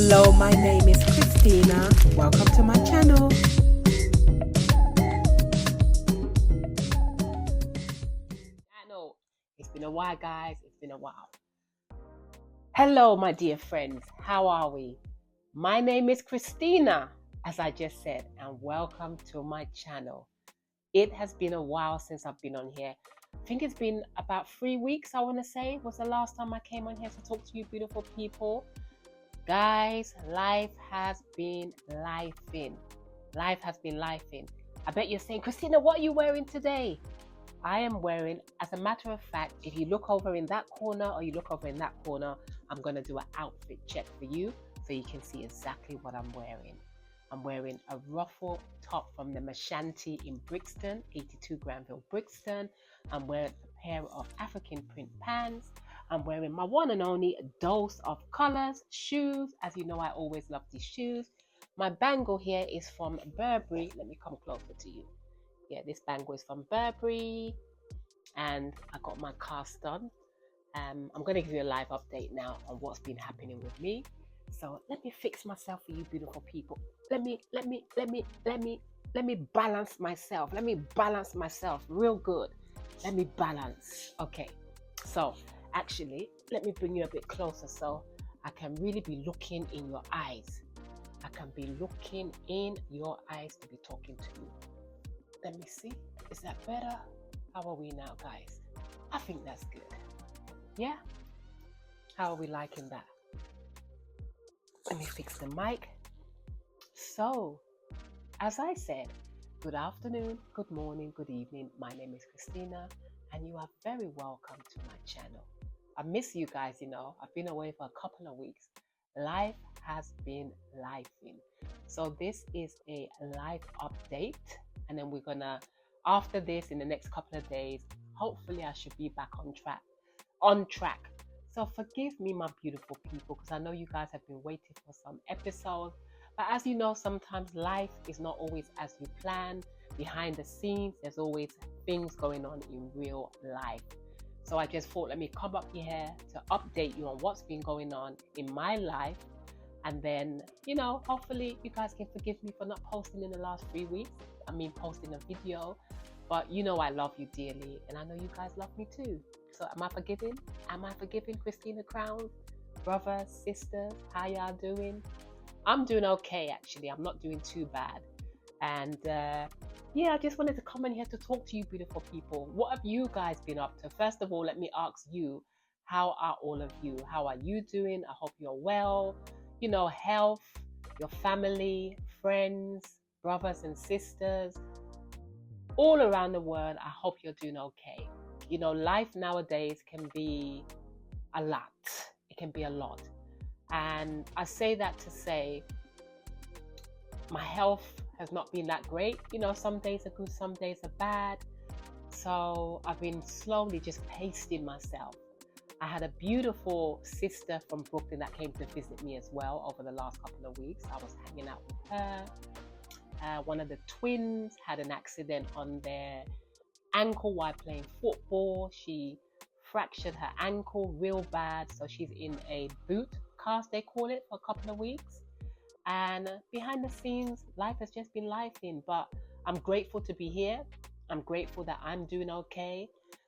Hello, my name is Christina. Welcome to my channel. I know it's been a while, guys. It's been a while. Hello, my dear friends. How are we? My name is Christina, as I just said, and welcome to my channel. It has been a while since I've been on here. I think it's been about 3 weeks, I want to say, was the last time I came on here to talk to you beautiful people. Guys, life has been lifing. Life has been lifing. I bet you're saying, Christina, what are you wearing today? I am wearing, as a matter of fact, if you look over in that corner or you look over in that corner, I'm going to do an outfit check for you so you can see exactly what I'm wearing. I'm wearing a ruffle top from the Mashanti in Brixton, 82 Granville, Brixton. I'm wearing a pair of African print pants. I'm wearing my one and only Dose of Colors shoes. As you know, I always love these shoes. My bangle here is from Burberry. Let me come closer to you. Yeah, this bangle is from Burberry, and I got my cast on. I'm going to give you a live update now on what's been happening with me. So let me fix myself for you beautiful people. Let me balance myself. Let me balance myself real good. Let me balance. Okay. So actually, let me bring you a bit closer so I can really be looking in your eyes. I can be looking in your eyes to be talking to you. Let me see. Is that better? How are we now, guys? I think that's good. Yeah? How are we liking that? Let me fix the mic. So, as I said, good afternoon, good morning, good evening. My name is Christina, and you are very welcome to my channel. I miss you guys, you know. I've been away for a couple of weeks. Life has been lifing. So this is a live update. And then we're gonna, after this, in the next couple of days, hopefully I should be back on track. So forgive me, my beautiful people, because I know you guys have been waiting for some episodes. But as you know, sometimes life is not always as you plan. Behind the scenes, there's always things going on in real life. So I just thought, let me come up here to update you on what's been going on in my life. And then, you know, hopefully you guys can forgive me for not posting in the last 3 weeks. I mean, posting a video. But you know I love you dearly. And I know you guys love me too. So am I forgiving? Am I forgiving Christina Crowns? Brothers, sisters, how y'all doing? I'm doing okay, actually. I'm not doing too bad. And yeah, I just wanted to come in here to talk to you beautiful people. What have you guys been up to? First of all, let me ask you, how are all of you? How are you doing? I hope you're well. You know, health, your family, friends, brothers and sisters, all around the world. I hope you're doing okay. You know, life nowadays can be a lot. It can be a lot. And I say that to say my health has not been that great. You know, some days are good, some days are bad. So I've been slowly just pacing myself. I had a beautiful sister from Brooklyn that came to visit me as well over the last couple of weeks. I was hanging out with her. One of the twins had an accident on their ankle while playing football. She fractured her ankle real bad. So she's in a boot cast, they call it, for a couple of weeks. And behind the scenes, life has just been lifing. But I'm grateful to be here. I'm grateful that I'm doing okay.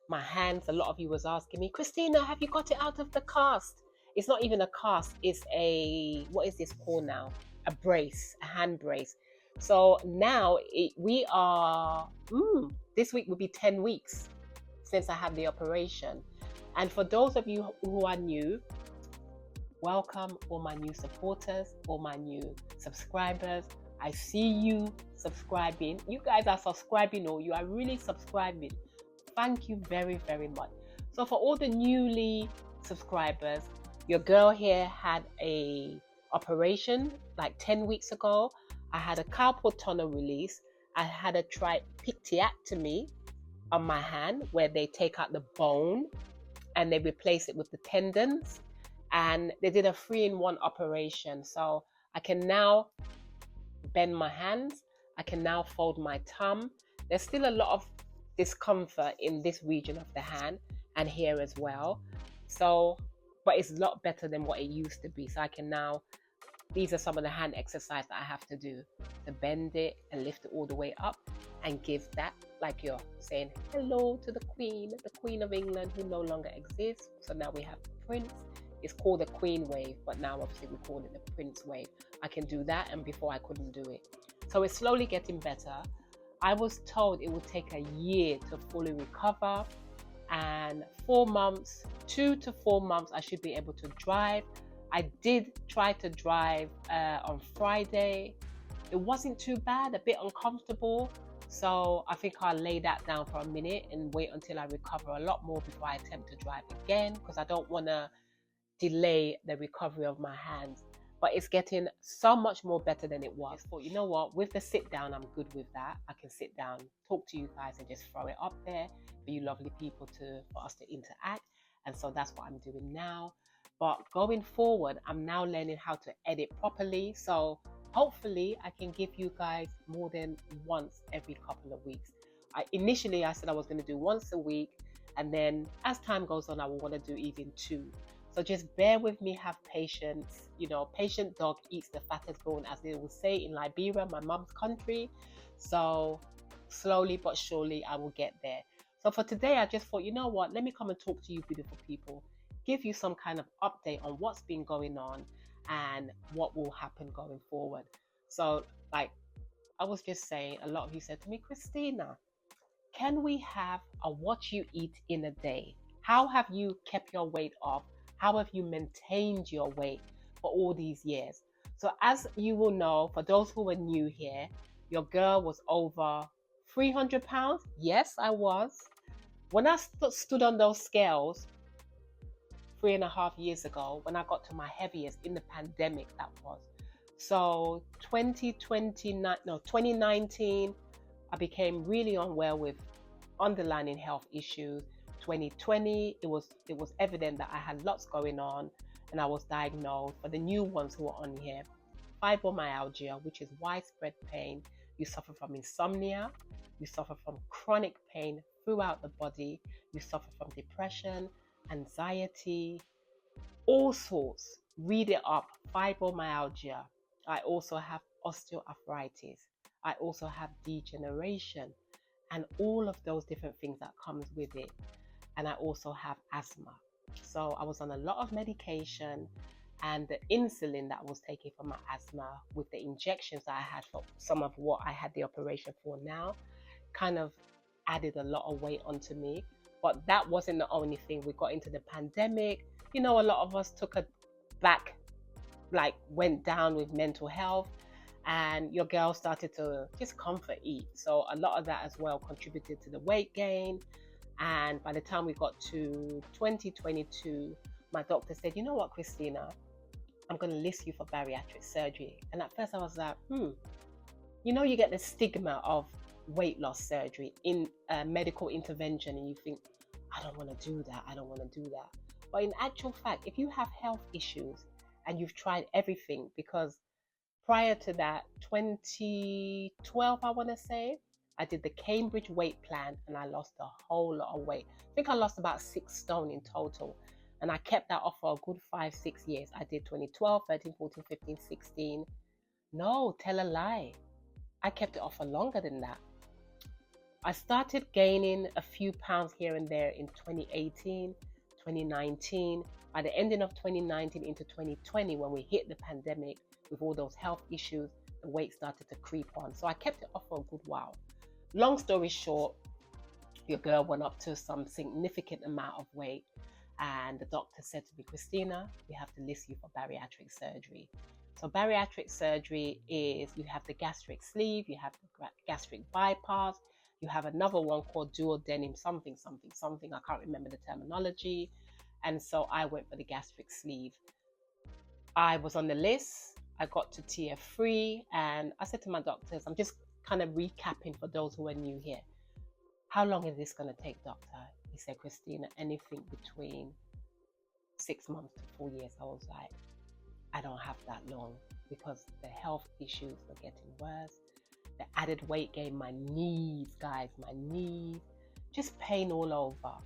My hands, a lot of you was asking me, Christina, have you got it out of the cast? It's not even a cast. It's a, what is this called now? A brace, a hand brace. So now we are, this week will be 10 weeks since I had the operation. And for those of you who are new, welcome all my new supporters, all my new subscribers. I see you subscribing. You guys are subscribing, or you are really subscribing. Thank you very, very much. So for all the newly subscribers, your girl here had a operation like 10 weeks ago. I had a carpal tunnel release. I had a trapeziectomy on my hand where they take out the bone and they replace it with the tendons. And they did a 3-in-1 operation. So I can now bend my hands. I can now fold my thumb. There's still a lot of discomfort in this region of the hand and here as well. So, but it's a lot better than what it used to be. So I can now these are some of the hand exercises that I have to do to bend it and lift it all the way up and give that, like you're saying hello to the Queen of England, who no longer exists. So now we have the Prince. It's called the Queen wave, but now obviously we call it the Prince wave. I can do that, and before I couldn't do it. So it's slowly getting better. I was told it would take a year to fully recover, and 4 months, 2 to 4 months, I should be able to drive. I did try to drive on Friday. It wasn't too bad, a bit uncomfortable. So I think I'll lay that down for a minute and wait until I recover a lot more before I attempt to drive again, because I don't want to delay the recovery of my hands. But it's getting so much more better than it was. But you know what? With the sit down, I'm good with that. I can sit down, talk to you guys, and just throw it up there for you lovely people for us to interact. And so that's what I'm doing now. But going forward, I'm now learning how to edit properly. So hopefully I can give you guys more than once every couple of weeks. Initially, I said I was going to do once a week. And then as time goes on, I will want to do even 2. So just bear with me, have patience. You know, patient dog eats the fattest bone, as they will say in Liberia, my mom's country. So slowly but surely I will get there. So for today, I just thought, you know what, let me come and talk to you beautiful people, give you some kind of update on what's been going on and what will happen going forward. So like I was just saying, a lot of you said to me, Christina, can we have a what you eat in a day? How have you kept your weight off? How have you maintained your weight for all these years? So as you will know, for those who are new here, your girl was over 300 pounds. Yes, I was. When I stood on those scales 3.5 years ago, when I got to my heaviest in the pandemic, that was. So 2019, I became really unwell with underlying health issues. 2020, it was evident that I had lots going on, and I was diagnosed. For the new ones who are on here, fibromyalgia, which is widespread pain. You suffer from insomnia, you suffer from chronic pain throughout the body, you suffer from depression, anxiety, all sorts. Read it up, fibromyalgia. I also have osteoarthritis. I also have degeneration and all of those different things that comes with it. And I also have asthma. So I was on a lot of medication, and the insulin that I was taking for my asthma with the injections that I had for some of what I had the operation for now kind of added a lot of weight onto me. But that wasn't the only thing. We got into the pandemic. You know, a lot of us took a back, like went down with mental health, and your girl started to just comfort eat. So a lot of that as well contributed to the weight gain. And by the time we got to 2022, my doctor said, you know what, Christina, I'm going to list you for bariatric surgery. And at first I was like, you know, you get the stigma of weight loss surgery in medical intervention, and you think, I don't want to do that. I don't want to do that. But in actual fact, if you have health issues and you've tried everything, because prior to that, 2012, I want to say, I did the Cambridge weight plan and I lost a whole lot of weight. I think I lost about 6 stone in total. And I kept that off for a good 5-6 years. I did 2012, 13, 14, 15, 16. No, tell a lie. I kept it off for longer than that. I started gaining a few pounds here and there in 2018, 2019. By the ending of 2019 into 2020, when we hit the pandemic with all those health issues, the weight started to creep on. So I kept it off for a good while. Long story short, your girl went up to some significant amount of weight, and the doctor said to me, Christina, we have to list you for bariatric surgery. So bariatric surgery is, you have the gastric sleeve, you have the gastric bypass, you have another one called duodenum something. I can't remember the terminology. And so I went for the gastric sleeve. I was on the list. I got to tier 3, and I said to my doctors, I'm just kind of recapping for those who are new here. How long is this going to take, doctor? He said, Christina, anything between 6 months to 4 years. I was like, I don't have that long, because the health issues were getting worse. The added weight gain, my knees, guys, my knees, just pain all over.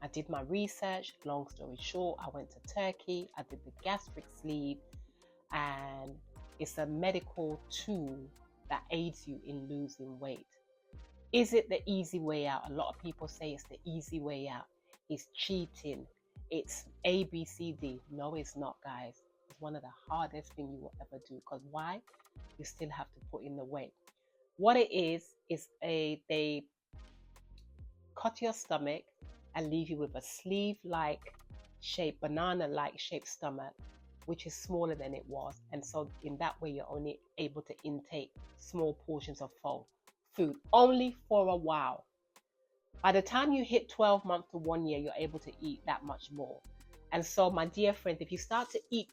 I did my research. Long story short, I went to Turkey. I did the gastric sleeve. and it's a medical tool that aids you in losing weight. Is it the easy way out? A lot of people say it's the easy way out. It's cheating. It's A, B, C, D. No, it's not, guys. It's one of the hardest things you will ever do. Because why? You still have to put in the weight. What it is they cut your stomach and leave you with a sleeve-like shape, banana-like shaped stomach, which is smaller than it was. And so in that way, you're only able to intake small portions of food, only for a while. By the time you hit 12 months to 1 year, you're able to eat that much more. And so, my dear friends, if you start to eat,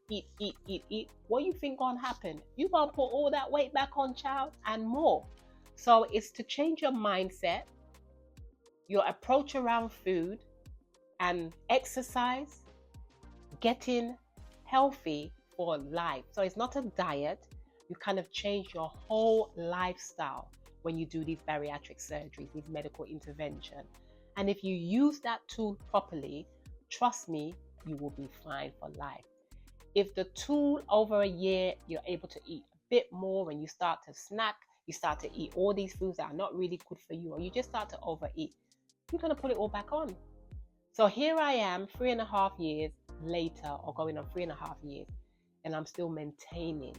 what do you think gonna happen? You're gonna put all that weight back on, child, and more. So it's to change your mindset, your approach around food, and exercise, getting healthy for life. So it's not a diet. You kind of change your whole lifestyle when you do these bariatric surgeries, these medical interventions. And if you use that tool properly, trust me, you will be fine for life. If the tool over a year, you're able to eat a bit more and you start to snack, you start to eat all these foods that are not really good for you, or you just start to overeat, you're going to put it all back on. So here I am 3.5 years later, or going on 3.5 years, and I'm still maintaining.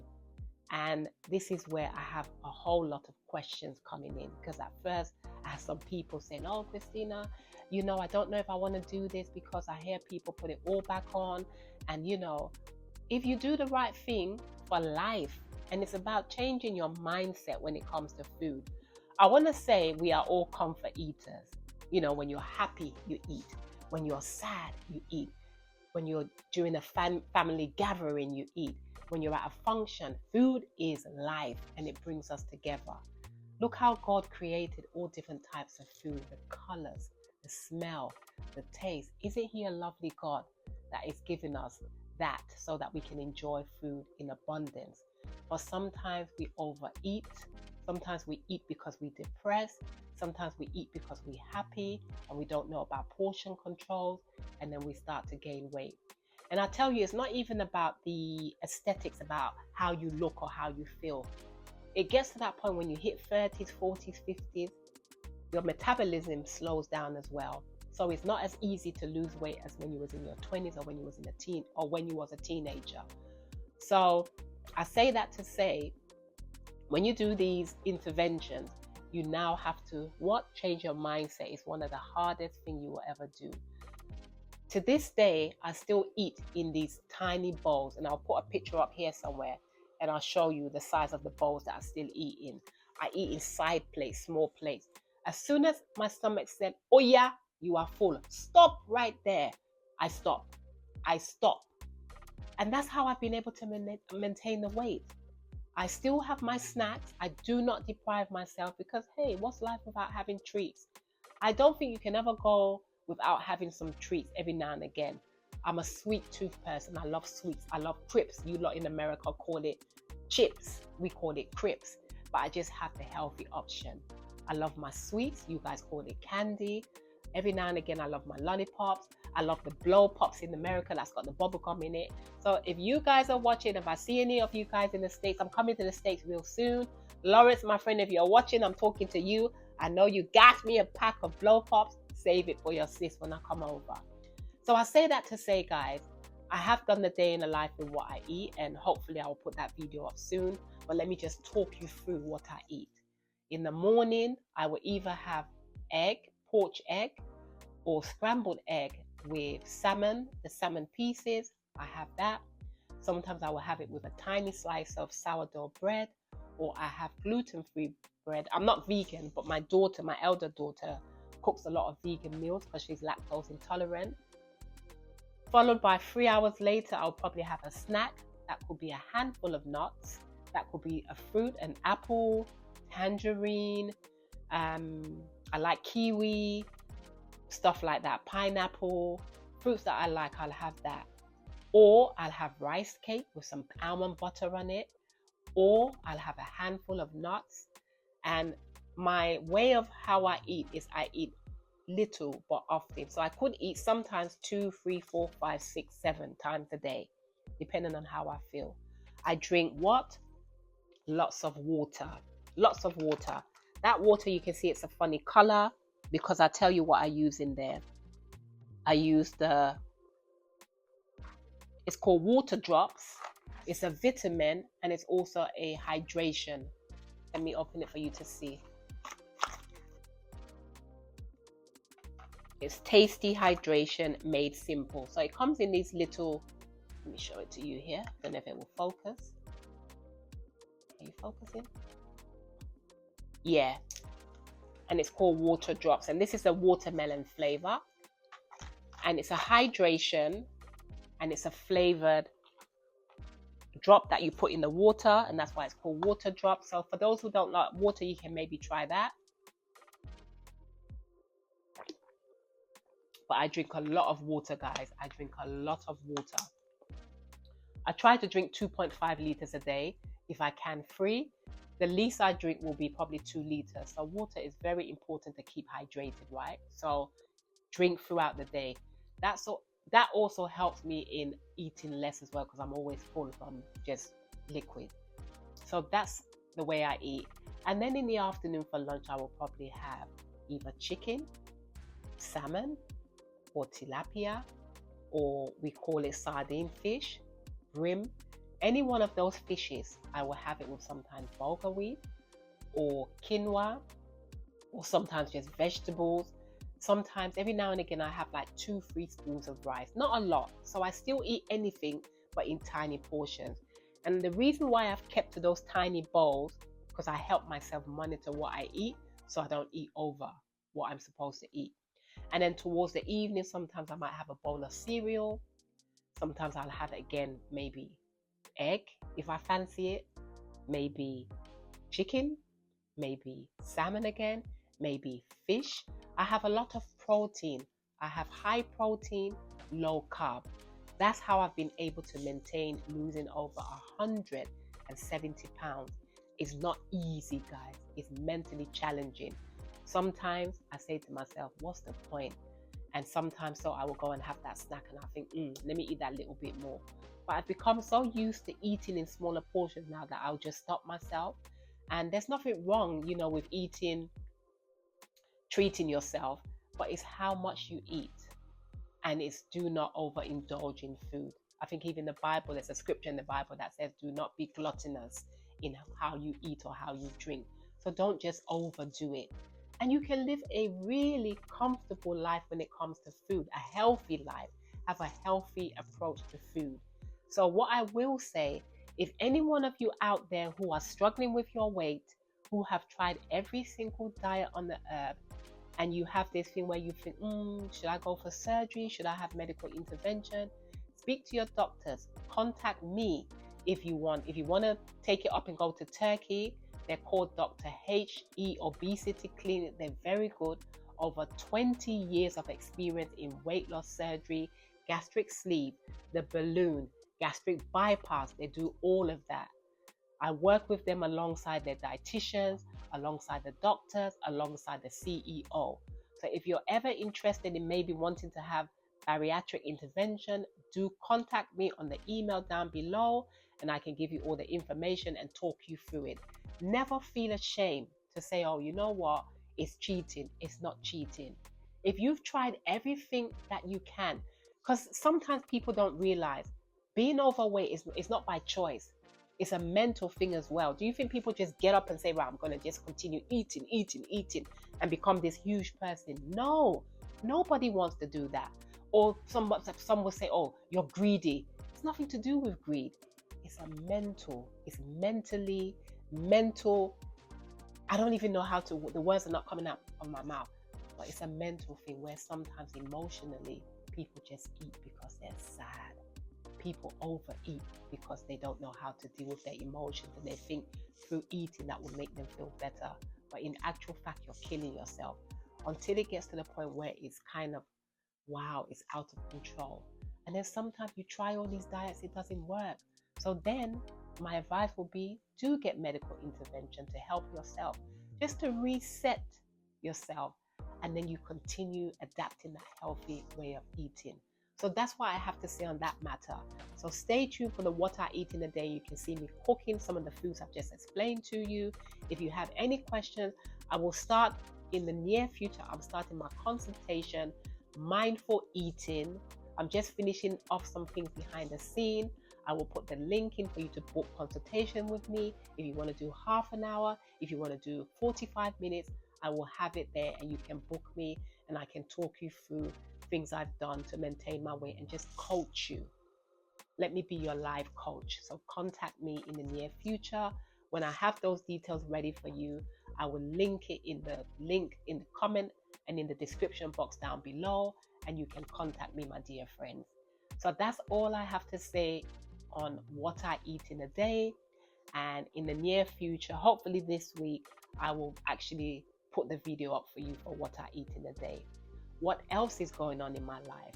And this is where I have a whole lot of questions coming in, because at first I had some people saying, oh, Christina, I don't know if I want to do this because I hear people put it all back on. And, if you do the right thing for life, and it's about changing your mindset when it comes to food. I want to say we are all comfort eaters. When you're happy, you eat. When you're sad, you eat. When you're doing a family gathering, you eat. When you're at a function, food is life and it brings us together. Look how God created all different types of food, the colors, the smell, the taste. Isn't He a lovely God that is giving us that so that we can enjoy food in abundance? But sometimes we overeat. Sometimes we eat because we're depressed. Sometimes we eat because we're happy and we don't know about portion controls, and then we start to gain weight. And I tell you, it's not even about the aesthetics, about how you look or how you feel. It gets to that point when you hit 30s, 40s, 50s, your metabolism slows down as well. So it's not as easy to lose weight as when you was in your 20s or when you was in a teen or when you was a teenager. So I say that to say, when you do these interventions, you now have to change your mindset. Is one of the hardest things you will ever do. To this day, I still eat in these tiny bowls, and I'll put a picture up here somewhere and I'll show you the size of the bowls that I still eat in. I eat in side plates, small plates. As soon as my stomach said, oh yeah, you are full, stop right there, I stop. And that's how I've been able to maintain the weight. I still have my snacks. I do not deprive myself because, hey, what's life without having treats? I don't think you can ever go without having some treats every now and again. I'm a sweet tooth person. I love sweets. I love crisps. You lot in America call it chips. We call it crisps. But I just have the healthy option. I love my sweets. You guys call it candy. Every now and again, I love my lollipops. I love the blow pops in America that's got the bubble gum in it. So if you guys are watching, if I see any of you guys in the States, I'm coming to the States real soon. Lawrence, my friend, if you're watching, I'm talking to you. I know you got me a pack of blow pops. Save it for your sis when I come over. So I say that to say, guys, I have done the day in the life with what I eat, and hopefully I will put that video up soon. But let me just talk you through what I eat. In the morning, I will either have poached egg, or scrambled egg with salmon, the salmon pieces. I have that. Sometimes I will have it with a tiny slice of sourdough bread, or I have gluten-free bread. I'm not vegan, but my elder daughter, cooks a lot of vegan meals because she's lactose intolerant. Followed by 3 hours later, I'll probably have a snack. That could be a handful of nuts. That could be a fruit, an apple, tangerine. I like kiwi, stuff like that. Pineapple, fruits that I like, I'll have that. Or I'll have rice cake with some almond butter on it. Or I'll have a handful of nuts. And my way of how I eat is I eat little but often. So I could eat sometimes 2, 3, 4, 5, 6, 7 times a day, depending on how I feel. I drink what? Lots of water. Lots of water. That water, you can see it's a funny color because I tell you what I use in there. I use it's called water drops. It's a vitamin and it's also a hydration. Let me open it for you to see. It's tasty hydration made simple. So it comes in these little, let me show it to you here. I don't know if it will focus. Are you focusing? Yeah. And it's called water drops. And this is a watermelon flavor. And it's a hydration and it's a flavored drop that you put in the water. And that's why it's called water drops. So for those who don't like water, you can maybe try that. But I drink a lot of water, guys. I drink a lot of water. I try to drink 2.5 liters a day if I can free. The least I drink will be probably 2 liters. So water is very important to keep hydrated, right? So drink throughout the day. That also helps me in eating less as well because I'm always full from just liquid. So that's the way I eat. And then in the afternoon for lunch, I will probably have either chicken, salmon, or tilapia, or we call it sardine fish, brim. Any one of those fishes, I will have it with sometimes bulgur wheat or quinoa, or sometimes just vegetables. Sometimes, every now and again, I have like 2-3 spoons of rice. Not a lot. So I still eat anything, but in tiny portions. And the reason why I've kept to those tiny bowls, because I help myself monitor what I eat, so I don't eat over what I'm supposed to eat. And then towards the evening, sometimes I might have a bowl of cereal. Sometimes I'll have, again, maybe egg, if I fancy it. Maybe chicken, maybe salmon again, maybe fish. I have a lot of protein. I have high protein, low carb. That's how I've been able to maintain losing over 170 pounds. It's not easy, guys. It's mentally challenging. Sometimes I say to myself, what's the point? And sometimes so I will go and have that snack and I think, let me eat that little bit more. But I've become so used to eating in smaller portions now that I'll just stop myself. And there's nothing wrong, with eating, treating yourself, but it's how much you eat. And it's do not overindulge in food. I think even the Bible, there's a scripture in the Bible that says, do not be gluttonous in how you eat or how you drink. So don't just overdo it. And you can live a really comfortable life when it comes to food, a healthy life, have a healthy approach to food. So what I will say, if any one of you out there who are struggling with your weight, who have tried every single diet on the earth, and you have this thing where you think, should I go for surgery? Should I have medical intervention? Speak to your doctors. Contact me if you want. If you want to take it up and go to Turkey, they're called Dr. H.E. Obesity Clinic. They're very good. Over 20 years of experience in weight loss surgery, gastric sleeve, the balloon, gastric bypass. They do all of that. I work with them alongside their dietitians, alongside the doctors, alongside the CEO. So if you're ever interested in maybe wanting to have bariatric intervention, do contact me on the email down below and I can give you all the information and talk you through it. Never feel ashamed to say, oh, you know what? It's cheating. It's not cheating. If you've tried everything that you can, because sometimes people don't realize being overweight is not by choice. It's a mental thing as well. Do you think people just get up and say, well, I'm going to just continue eating and become this huge person? No, nobody wants to do that. Or some will say, oh, you're greedy. It's nothing to do with greed. It's it's mental. I don't even know the words are not coming out of my mouth, but it's a mental thing where sometimes emotionally people just eat because they're sad. People overeat because they don't know how to deal with their emotions and they think through eating that will make them feel better. But in actual fact, you're killing yourself until it gets to the point where it's kind of, wow, it's out of control. And then sometimes you try all these diets, it doesn't work. So then my advice will be, do get medical intervention to help yourself, just to reset yourself. And then you continue adapting that healthy way of eating. So that's what I have to say on that matter. So stay tuned for the What I Eat in a Day. You can see me cooking some of the foods I've just explained to you. If you have any questions, I will start in the near future. I'm starting my consultation, Mindful Eating. I'm just finishing off some things behind the scene. I will put the link in for you to book consultation with me. If you want to do half an hour, if you want to do 45 minutes, I will have it there and you can book me and I can talk you through things I've done to maintain my weight and just coach you. Let me be your life coach. So contact me in the near future. When I have those details ready for you, I will link it in the comment and in the description box down below, and you can contact me, my dear friends. So that's all I have to say on What I Eat in a Day. And in the near future, hopefully this week, I will actually put the video up for you for What I Eat in a Day. What else is going on in my life?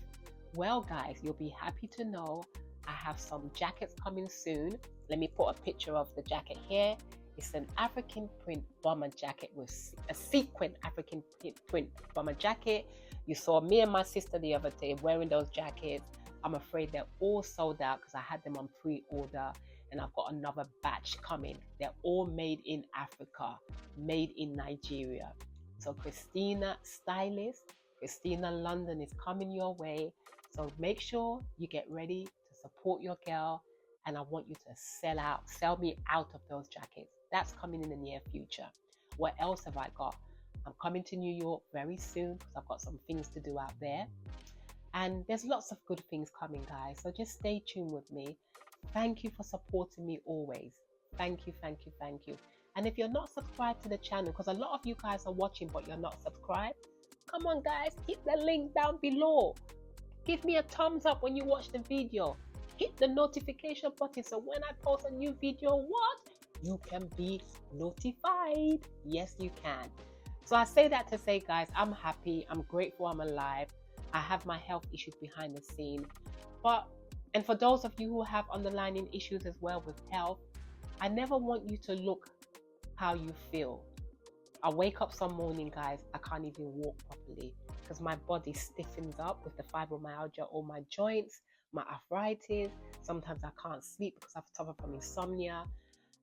Well, guys, you'll be happy to know I have some jackets coming soon. Let me put a picture of the jacket here. It's an African print bomber jacket with a sequin African print bomber jacket. You saw me and my sister the other day wearing those jackets. I'm afraid they're all sold out because I had them on pre-order and I've got another batch coming. They're all made in Africa, made in Nigeria. So Christina Stylist, Christina London is coming your way. So make sure you get ready to support your girl, and I want you to sell me out of those jackets. That's coming in the near future. What else have I got? I'm coming to New York very soon because I've got some things to do out there. And there's lots of good things coming, guys. So just stay tuned with me. Thank you for supporting me always. Thank you, thank you, thank you. And if you're not subscribed to the channel, because a lot of you guys are watching but you're not subscribed, come on guys, hit the link down below. Give me a thumbs up when you watch the video. Hit the notification button so when I post a new video, what? You can be notified. Yes, you can. So I say that to say, guys, I'm happy. I'm grateful I'm alive. I have my health issues behind the scene. And for those of you who have underlying issues as well with health, I never want you to look how you feel. I wake up some morning, guys, I can't even walk properly because my body stiffens up with the fibromyalgia, all my joints, my arthritis. Sometimes I can't sleep because I've suffered from insomnia.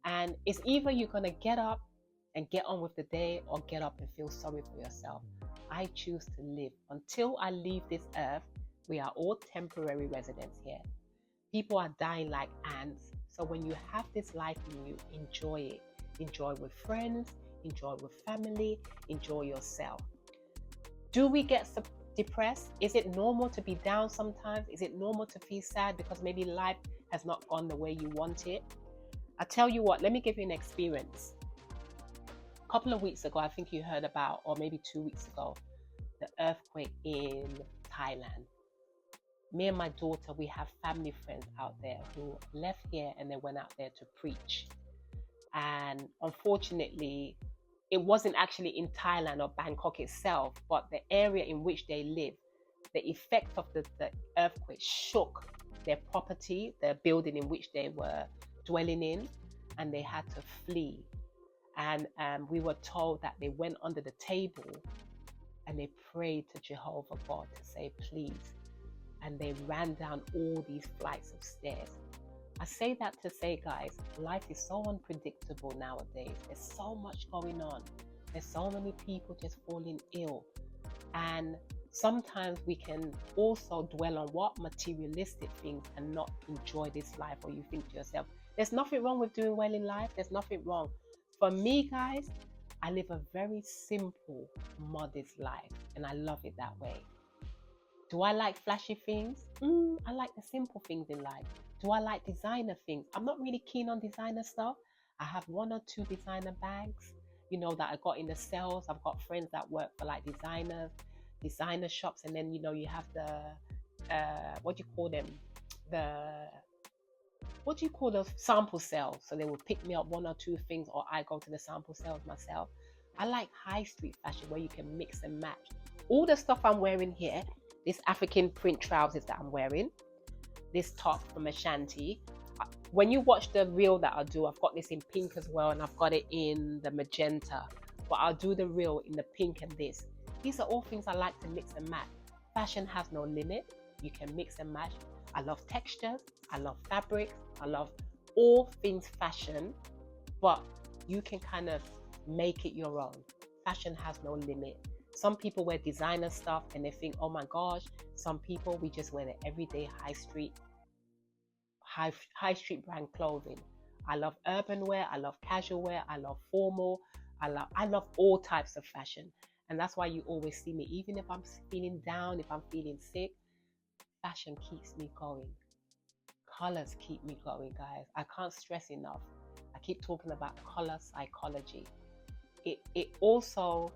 And it's either you're going to get up and get on with the day or get up and feel sorry for yourself. I choose to live. Until I leave this earth, we are all temporary residents here. People are dying like ants. So when you have this life in you, enjoy it. Enjoy with friends, enjoy with family, enjoy yourself. Do we get depressed? Is it normal to be down sometimes? Is it normal to feel sad because maybe life has not gone the way you want it? I tell you what, let me give you an experience. A couple of weeks ago, I think you heard about, or maybe 2 weeks ago, the earthquake in Thailand. Me and my daughter, we have family friends out there who left here and they went out there to preach. And unfortunately, it wasn't actually in Thailand or Bangkok itself, but the area in which they live, the effect of the earthquake shook their property, the building in which they were dwelling in, and they had to flee. And we were told that they went under the table and they prayed to Jehovah God to say, please. And they ran down all these flights of stairs. I say that to say, guys, life is so unpredictable nowadays. There's so much going on. There's so many people just falling ill. And sometimes we can also dwell on what materialistic things and not enjoy this life. Or you think to yourself, there's nothing wrong with doing well in life. There's nothing wrong. For me, guys, I live a very simple, modest life. And I love it that way. Do I like flashy things? I like the simple things in life. Do I like designer things? I'm not really keen on designer stuff. I have 1 or 2 designer bags, that I got in the sales. I've got friends that work for like designer shops. And then, you have the, what do you call them? What do you call those sample sales? So they will pick me up 1 or 2 things, or I go to the sample sales myself. I like high street fashion where you can mix and match. All the stuff I'm wearing here, this African print trousers that I'm wearing, this top from Ashanti. When you watch the reel that I do, I've got this in pink as well, and I've got it in the magenta. But I'll do the reel in the pink and this. These are all things I like to mix and match. Fashion has no limit. You can mix and match. I love textures. I love fabrics. I love all things fashion, but you can kind of make it your own. Fashion has no limit. Some people wear designer stuff and they think, oh my gosh. Some people, we just wear the everyday high street brand clothing. I love urban wear. I love casual wear. I love formal. I love all types of fashion. And that's why you always see me, even if I'm feeling down, if I'm feeling sick, fashion keeps me going. Colors keep me going, guys. I can't stress enough. I keep talking about color psychology. It also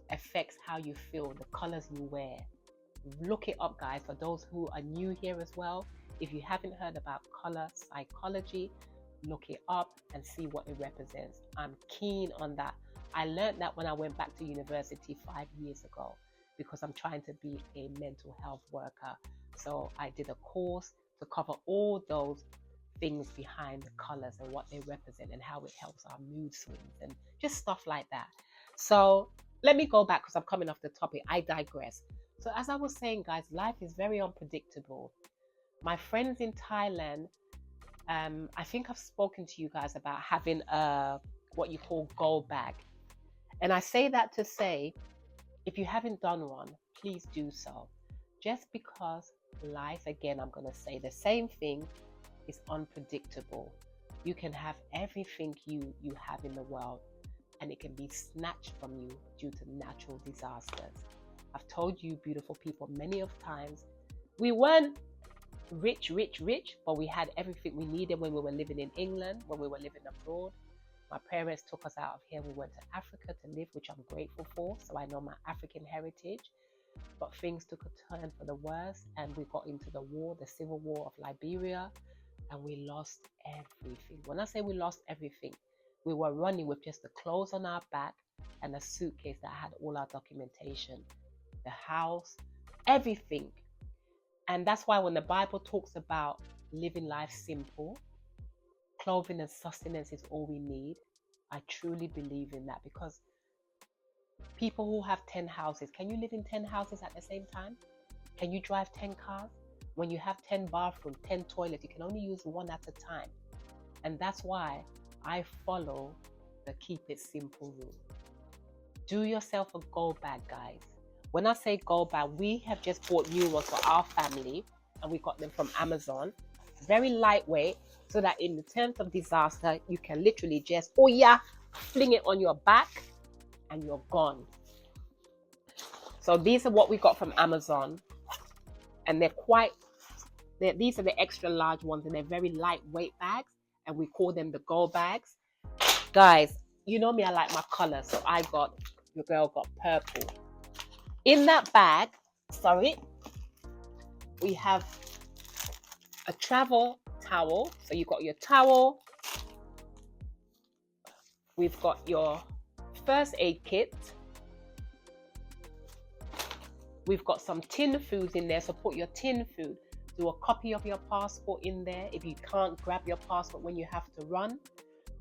affects how you feel, the colors you wear. Look it up, guys, for those who are new here as well. If you haven't heard about color psychology, look it up and see what it represents. I'm keen on that. I learned that when I went back to university 5 years ago, because I'm trying to be a mental health worker. So I did a course to cover all those things behind the colors and what they represent and how it helps our mood swings and just stuff like that. So let me go back because I'm coming off the topic. I digress. So as I was saying, guys, life is very unpredictable. My friends in Thailand, I think I've spoken to you guys about having what you call gold bag. And I say that to say, if you haven't done one, please do so. Just because life, again, I'm going to say the same thing, is unpredictable. You can have everything you have in the world, and it can be snatched from you due to natural disasters. I've told you, beautiful people, many of times, we weren't rich, but we had everything we needed when we were living in England, when we were living abroad. My parents took us out of here. We went to Africa to live, which I'm grateful for. So I know my African heritage. But things took a turn for the worse, and we got into the war, the civil war of Liberia, and we lost everything. When I say we lost everything, we were running with just the clothes on our back and a suitcase that had all our documentation, the house, everything. And that's why when the Bible talks about living life simple, clothing and sustenance is all we need, I truly believe in that, because people who have 10 houses, can you live in 10 houses at the same time? Can you drive 10 cars? When you have 10 bathrooms, 10 toilets, you can only use one at a time. And that's why I follow the keep it simple rule. Do yourself a gold bag, guys. When I say gold bag, we have just bought new ones for our family, and we got them from Amazon. Very lightweight, so that in the terms of disaster, you can literally just, fling it on your back and you're gone. So these are what we got from Amazon, and these are the extra large ones, and they're very lightweight bags, and we call them the gold bags. Guys, you know me, I like my color, so your girl got purple. In that bag, we have a travel towel. So you got your towel. We've got your first aid kit. We've got some tin foods in there, so put your tin food. Do a copy of your passport in there. If you can't grab your passport when you have to run,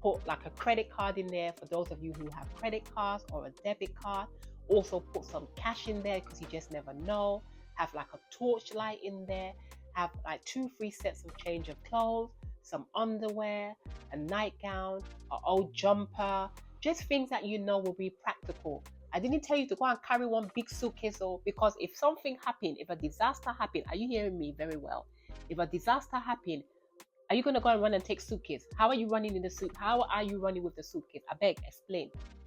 put like a credit card in there for those of you who have credit cards or a debit card. Also put some cash in there because you just never know. Have like a torchlight in there. Have like 2-3 sets of change of clothes, some underwear, a nightgown, an old jumper, just things that you know will be practical. I didn't tell you to go and carry one big suitcase, because if something happened, if a disaster happened, are you hearing me very well? If a disaster happened, are you going to go and run and take suitcase? How are you running in the suit? How are you running with the suitcase? I beg,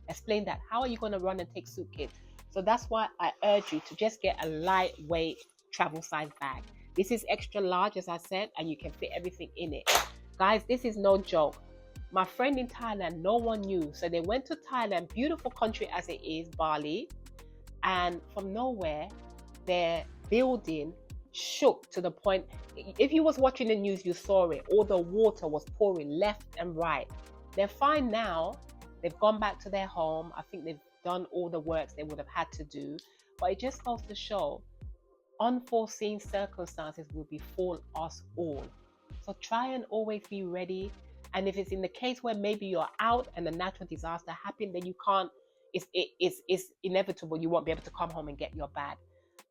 explain that. How are you going to run and take suitcase? So that's why I urge you to just get a lightweight travel size bag. This is extra large, as I said, and you can fit everything in it. Guys, this is no joke. My friend in Thailand, no one knew. So they went to Thailand, beautiful country as it is, Bali. And from nowhere, their building shook to the point, if you was watching the news, you saw it. All the water was pouring left and right. They're fine now. They've gone back to their home. I think they've done all the works they would have had to do. But it just goes to show, unforeseen circumstances will befall us all. So try and always be ready. And if it's in the case where maybe you're out and a natural disaster happened, then you can't, it's inevitable. You won't be able to come home and get your bag.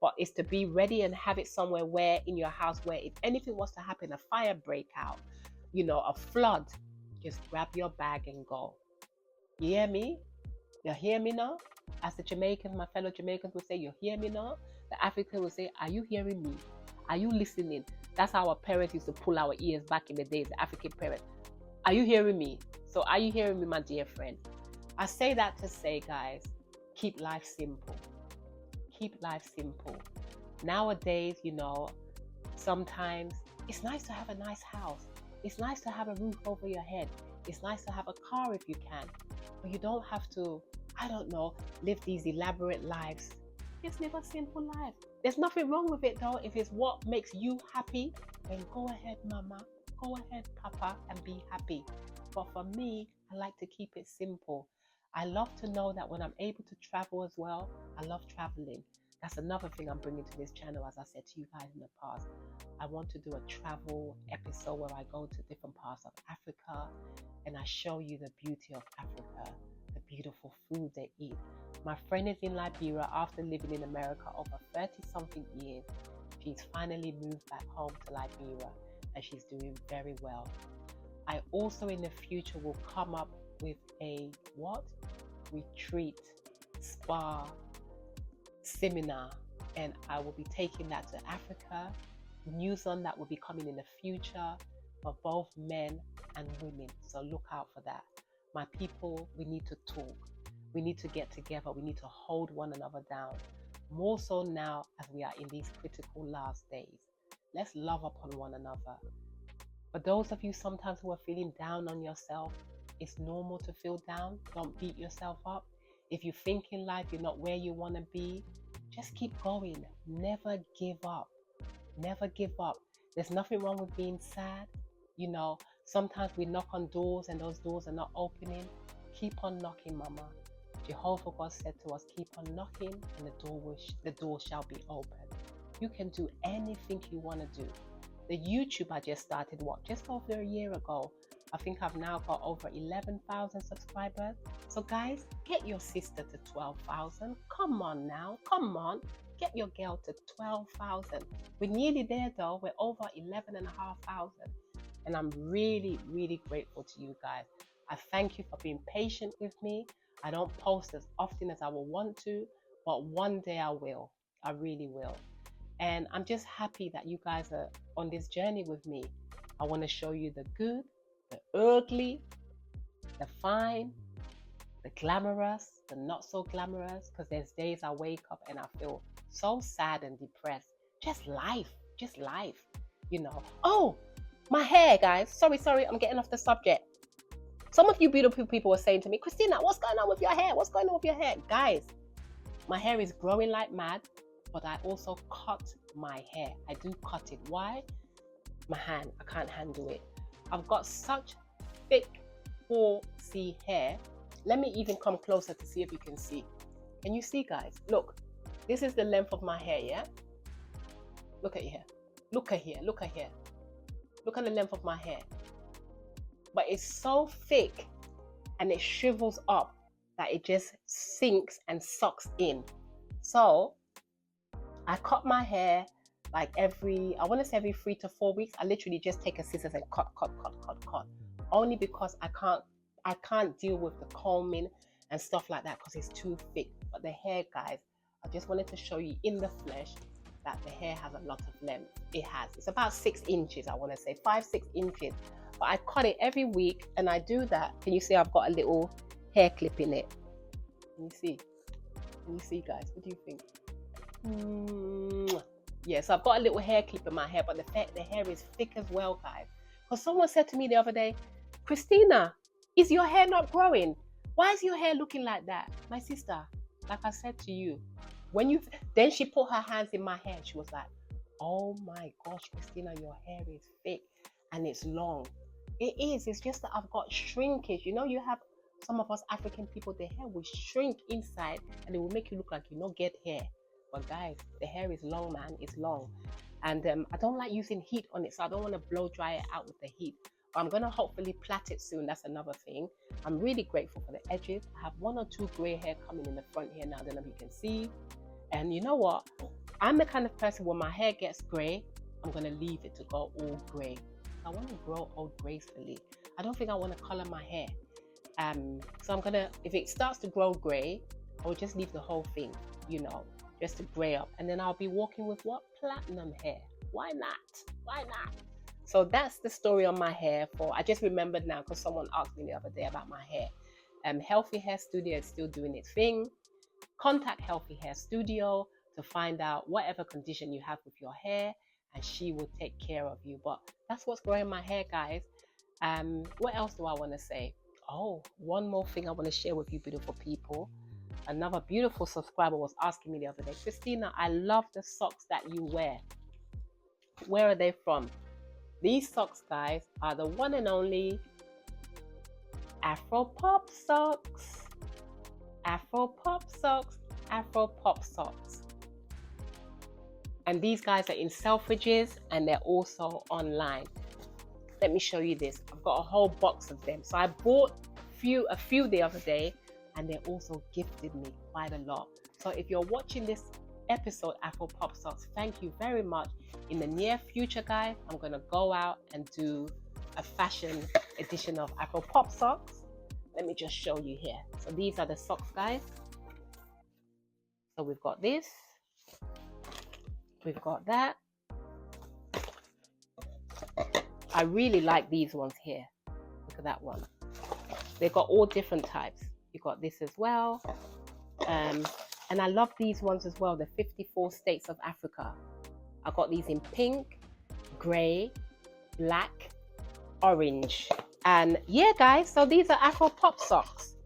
but it's to be ready and have it somewhere where in your house where if anything was to happen, a fire break out, a flood, just grab your bag and go. You hear me? You hear me now? As the Jamaicans, my fellow Jamaicans would say, you hear me now? The African would say, are you hearing me? Are you listening? That's how our parents used to pull our ears back in the days, the African parents. Are you hearing me? So are you hearing me, my dear friend? I say that to say, guys, keep life simple. Keep life simple. Nowadays, sometimes it's nice to have a nice house. It's nice to have a roof over your head. It's nice to have a car if you can. But you don't have to, live these elaborate lives. Just live a simple life. There's nothing wrong with it though. If it's what makes you happy, then go ahead, mama. Go ahead, papa, and be happy. But for me, I like to keep it simple. I love to know that when I'm able to travel as well, I love traveling. That's another thing I'm bringing to this channel, as I said to you guys in the past. I want to do a travel episode where I go to different parts of Africa and I show you the beauty of Africa, the beautiful food they eat. My friend is in Liberia after living in America over 30-something years. She's finally moved back home to Liberia and she's doing very well. I also in the future will come up with a retreat, spa, seminar, and I will be taking that to Africa. News on that will be coming in the future for both men and women, so look out for that. My people, we need to talk, we need to get together, we need to hold one another down, more so now as we are in these critical last days. Let's love upon one another. For those of you sometimes who are feeling down on yourself, it's normal to feel down. Don't beat yourself up. If you think in life you're not where you want to be, just keep going. Never give up. Never give up. There's nothing wrong with being sad. Sometimes we knock on doors and those doors are not opening. Keep on knocking, mama. Jehovah God said to us, keep on knocking and the door shall be open. You can do anything you want to do. The YouTube I just started, just over a year ago. I think I've now got over 11,000 subscribers. So guys, get your sister to 12,000. Come on now, come on. Get your girl to 12,000. We're nearly there though. We're over 11,500. And I'm really, really grateful to you guys. I thank you for being patient with me. I don't post as often as I would want to, but one day I will. I really will. And I'm just happy that you guys are on this journey with me. I want to show you the good, the ugly, the fine, the glamorous, the not so glamorous, because there's days I wake up and I feel so sad and depressed. Just life. Oh, my hair, guys. Sorry, I'm getting off the subject. Some of you beautiful people were saying to me, Christina, what's going on with your hair? What's going on with your hair? Guys, my hair is growing like mad, but I also cut my hair. I do cut it. Why? My hand, I can't handle it. I've got such thick 4C hair. Let me even come closer to see if you can see. Can you see, guys? Look, this is the length of my hair, yeah? Look at here. Look at here. Look at here. Look at the length of my hair. But it's so thick and it shrivels up that it just sinks and sucks in. So I cut my hair like every 3 to 4 weeks. I literally just take a scissors and cut. Only because I can't deal with the combing and stuff like that because it's too thick. But the hair, guys, I just wanted to show you in the flesh that the hair has a lot of length. It has. It's about 6 inches, I want to say 5-6 inches. But I cut it every week and I do that. Can you see I've got a little hair clip in it? Can you see? Guys? What do you think? Yeah, so I've got a little hair clip in my hair, but the hair is thick as well, guys. Because someone said to me the other day, Christina, is your hair not growing? Why is your hair looking like that? My sister, like I said to you, then she put her hands in my hair. She was like, oh my gosh, Christina, your hair is thick and it's long. It is. It's just that I've got shrinkage. You have some of us African people, the hair will shrink inside and it will make you look like you don't get hair. But guys, the hair is long, man. It's long. And I don't like using heat on it, so I don't want to blow dry it out with the heat. But I'm going to hopefully plait it soon. That's another thing. I'm really grateful for the edges. I have 1 or 2 grey hair coming in the front here now. I don't know if you can see. And you know what? I'm the kind of person when my hair gets grey, I'm going to leave it to go all grey. I want to grow old gracefully. I don't think I want to colour my hair. So I'm going to, if it starts to grow grey, I'll just leave the whole thing, you know, just to grey up. And then I'll be walking with what? Platinum hair. Why not? Why not? So that's the story on my hair. I just remembered now because someone asked me the other day about my hair. Healthy Hair Studio is still doing its thing. Contact Healthy Hair Studio to find out whatever condition you have with your hair, and she will take care of you. But that's what's growing my hair, guys. What else do I want to say? Oh, one more thing I want to share with you, beautiful people. Another beautiful subscriber was asking me the other day, Christina, I love the socks that you wear. Where are they from? These socks, guys, are the one and only Afro Pop socks. Afro Pop socks. Afro Pop socks. And these guys are in Selfridges and they're also online. Let me show you this. I've got a whole box of them. So I bought a few the other day, and they also gifted me quite a lot. So if you're watching this episode, Afro Pop Socks, thank you very much. In the near future, guys, I'm going to go out and do a fashion edition of Afro Pop Socks. Let me just show you here. So these are the socks, guys. So we've got this. We've got that. I really like these ones here. Look at that one. They've got all different types. You've got this as well. And I love these ones as well, the 54 states of Africa. I got these in pink, grey, black, orange. And yeah, guys, so these are Afro Pop socks.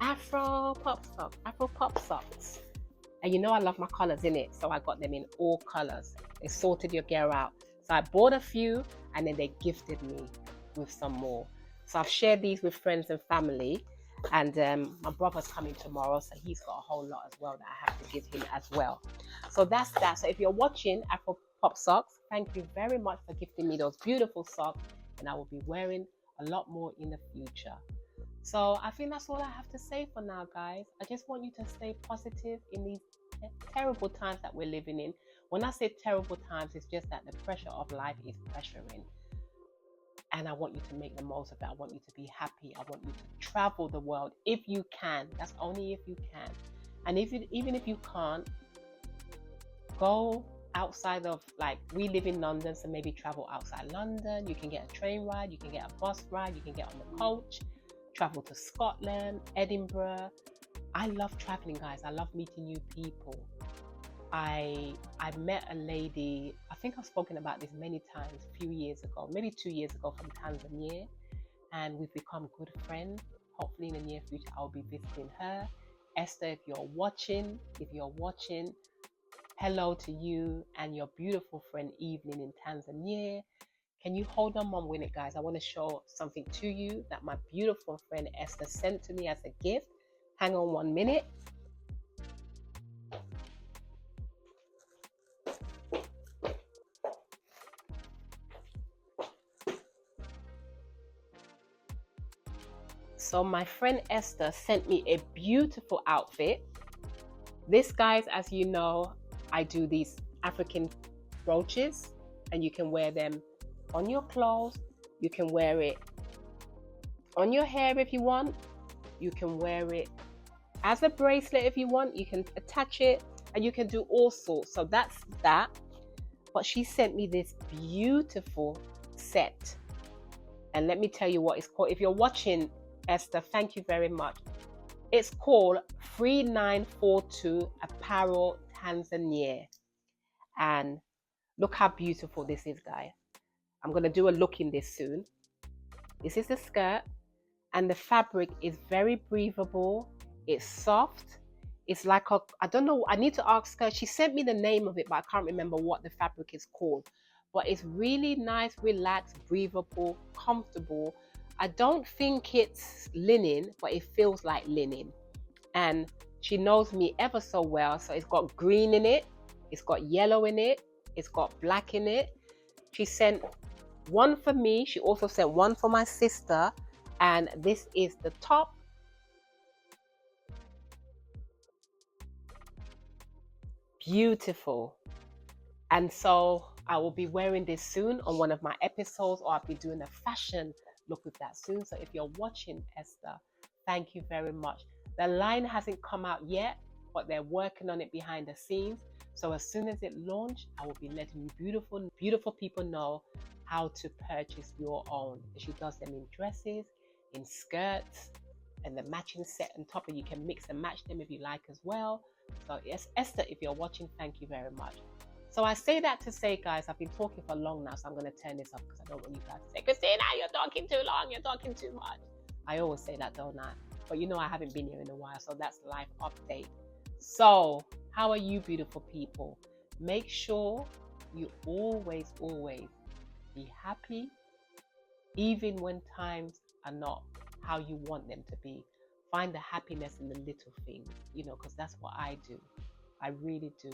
Afro Pop socks, Afro Pop socks. And you know I love my colours in it, so I got them in all colours. They sorted your gear out. So I bought a few and then they gifted me with some more. So I've shared these with friends and family. And my brother's coming tomorrow, so he's got a whole lot as well that I have to give him as well. So that's that. So if you're watching Afro Pop Socks, thank you very much for gifting me those beautiful socks, and I will be wearing a lot more in the future. So I think that's all I have to say for now, guys. I just want you to stay positive in these terrible times that we're living in. When I say terrible times, it's just that the pressure of life is pressuring. And I want you to make the most of it. I want you to be happy. I want you to travel the world if you can. That's only if you can. And even if you can't, go outside of, like, we live in London, so maybe travel outside London. You can get a train ride, you can get a bus ride, you can get on the coach, travel to Scotland, Edinburgh. I love traveling, guys. I love meeting new people. I met a lady, I think I've spoken about this many times, a few years ago, maybe 2 years ago, from Tanzania, and we've become good friends. Hopefully in the near future I'll be visiting her. Esther, if you're watching, hello to you and your beautiful friend Evelyn in Tanzania. Can you hold on 1 minute, guys? I want to show something to you that my beautiful friend Esther sent to me as a gift. Hang on 1 minute. So my friend Esther sent me a beautiful outfit. This, guys, as you know, I do these African brooches, and you can wear them on your clothes. You can wear it on your hair if you want. You can wear it as a bracelet if you want. You can attach it, and you can do all sorts. So that's that. But she sent me this beautiful set. And let me tell you what it's called. If you're watching, Esther, thank you very much. It's called 3942 Apparel Tanzania. And look how beautiful this is, guys. I'm going to do a look in this soon. This is the skirt, and the fabric is very breathable. It's soft. It's like I don't know, I need to ask her. She sent me the name of it, but I can't remember what the fabric is called. But it's really nice, relaxed, breathable, comfortable. I don't think it's linen, but it feels like linen. And she knows me ever so well. So it's got green in it. It's got yellow in it. It's got black in it. She sent one for me. She also sent one for my sister. And this is the top. Beautiful. And so I will be wearing this soon on one of my episodes, or I'll be doing a fashion look with that soon. So if you're watching, Esther, thank you very much. The line hasn't come out yet, but they're working on it behind the scenes. So as soon as it launched, I will be letting you beautiful people know how to purchase your own. She does them in dresses, in skirts, and the matching set on top, and you can mix and match them if you like as well. So yes, Esther, if you're watching, thank you very much. So I say that to say, guys, I've been talking for long now, so I'm going to turn this up because I don't want you guys to say, Christina, you're talking too long, you're talking too much. I always say that, don't I? But you know I haven't been here in a while, so that's life update. So how are you, beautiful people? Make sure you always be happy, even when times are not how you want them to be. Find the happiness in the little things, you know, because that's what I do. I really do.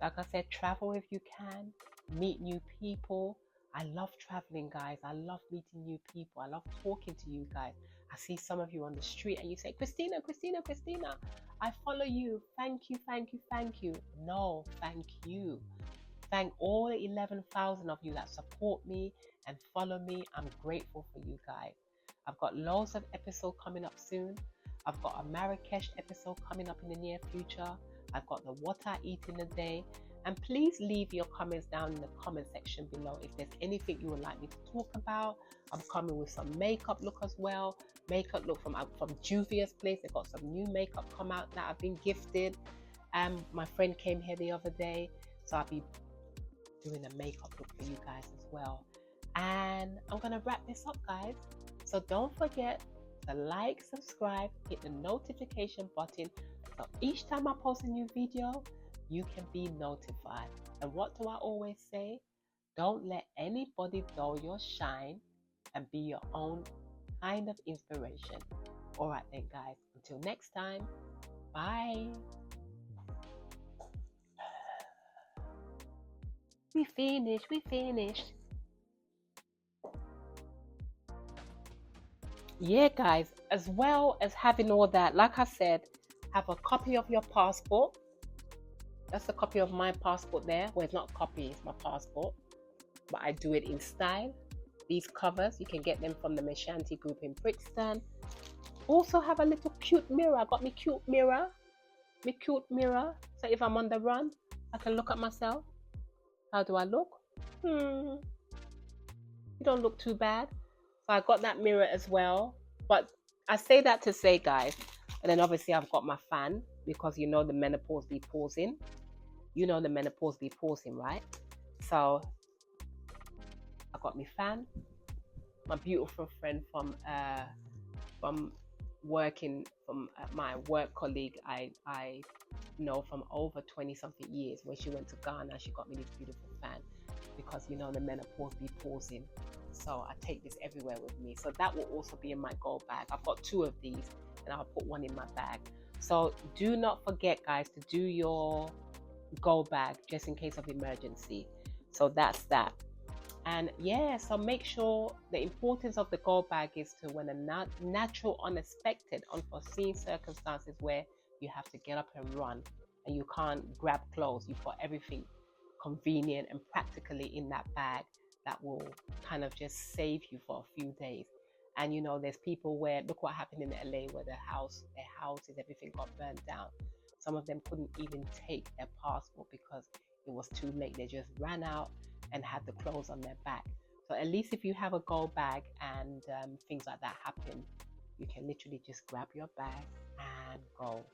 Like I said, travel if you can, meet new people. I love traveling, guys. I love meeting new people. I love talking to you guys. I see some of you on the street and you say, Christina, I follow you. Thank you. No, thank you. Thank all the 11,000 of you that support me and follow me. I'm grateful for you guys. I've got loads of episodes coming up soon. I've got a Marrakesh episode coming up in the near future. I've got the what I eat in a day. And please leave your comments down in the comment section below if there's anything you would like me to talk about. I'm coming with some makeup look as well. Makeup look from Juvia's place. They've got some new makeup come out that I've been gifted. My friend came here the other day, so I'll be doing a makeup look for you guys as well. And I'm gonna wrap this up, guys. So don't forget to like, subscribe, hit the notification button. So each time I post a new video, you can be notified. And what do I always say? Don't let anybody dull your shine, and be your own kind of inspiration. All right then, guys. Until next time, bye. We finished. Yeah, guys, as well as having all that, like I said, have a copy of your passport. That's a copy of my passport there. Well, it's not a copy, it's my passport. But I do it in style. These covers, you can get them from the Meshanti group in Brixton. Also have a little cute mirror. I got me cute mirror. So if I'm on the run, I can look at myself. How do I look? You don't look too bad. So I got that mirror as well. But I say that to say, guys, and then obviously I've got my fan, because you know the menopause be pausing. Right? So I got my fan. My beautiful friend from working, from my work colleague, I know from over 20 something years. When she went to Ghana, she got me this beautiful fan, because you know the menopause be pausing. So I take this everywhere with me. So that will also be in my gold bag. I've got 2 of these, and I'll put one in my bag. So do not forget, guys, to do your gold bag just in case of emergency. So that's that. And yeah, so make sure the importance of the gold bag is to when a natural, unexpected, unforeseen circumstances where you have to get up and run and you can't grab clothes. You've got everything convenient and practically in that bag that will kind of just save you for a few days. And you know, there's people where, look what happened in LA, where their houses, everything got burned down. Some of them couldn't even take their passport because it was too late. They just ran out and had the clothes on their back. So at least if you have a gold bag and things like that happen, you can literally just grab your bag and go.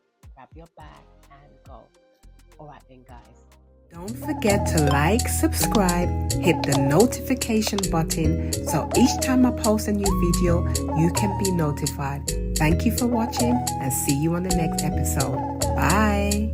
All right then, guys. Don't forget to like, subscribe, hit the notification button so each time I post a new video, you can be notified. Thank you for watching and see you on the next episode. Bye.